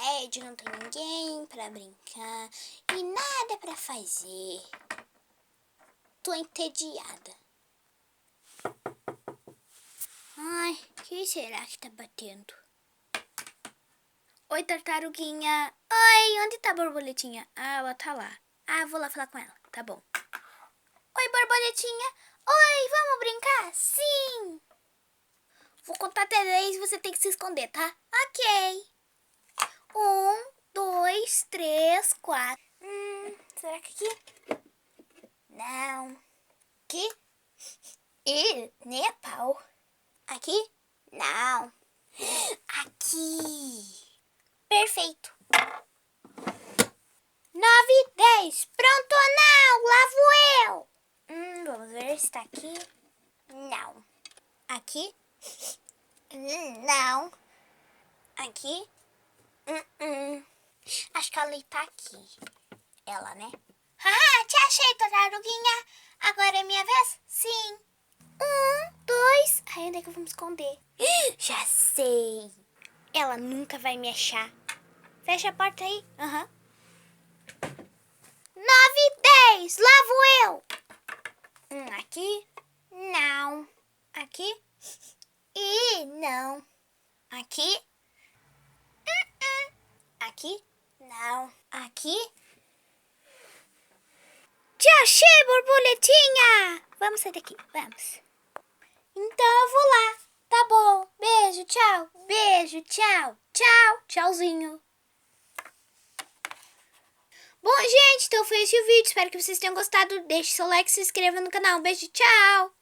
tédio, não tem ninguém pra brincar e nada pra fazer. Tô entediada. Ai, quem será que tá batendo? Oi, tartaruguinha. Oi, onde tá a borboletinha? Ah, ela tá lá. Ah, vou lá falar com ela. Tá bom. Oi, borboletinha. Oi, vamos brincar? Sim. Vou contar até 10 e você tem que se esconder, tá? Ok. 1, 2, 3, 4. Será que aqui? Não. Aqui? Nem a pau. Aqui? Não. Aqui. Perfeito. 9, 10. Pronto ou não? Lá vou eu. Vamos ver se tá aqui. Não. Aqui? Não. Aqui? Acho que ela tá aqui. Ela, né? Haha, te achei, tartaruguinha. Agora é minha vez? Sim. 1, 2. Ai, onde é que eu vou me esconder? Já sei. Ela nunca vai me achar. Fecha a porta aí. 9, 10. Lá vou eu. Aqui? Não. Aqui? Não. Aqui? Aqui? Não. Aqui? Te achei, borboletinha! Vamos sair daqui, vamos. Então eu vou lá. Tá bom. Beijo, tchau. Beijo, tchau. Tchau. Tchauzinho. Bom, gente, então foi esse o vídeo. Espero que vocês tenham gostado. Deixe seu like e se inscreva no canal. Beijo, tchau.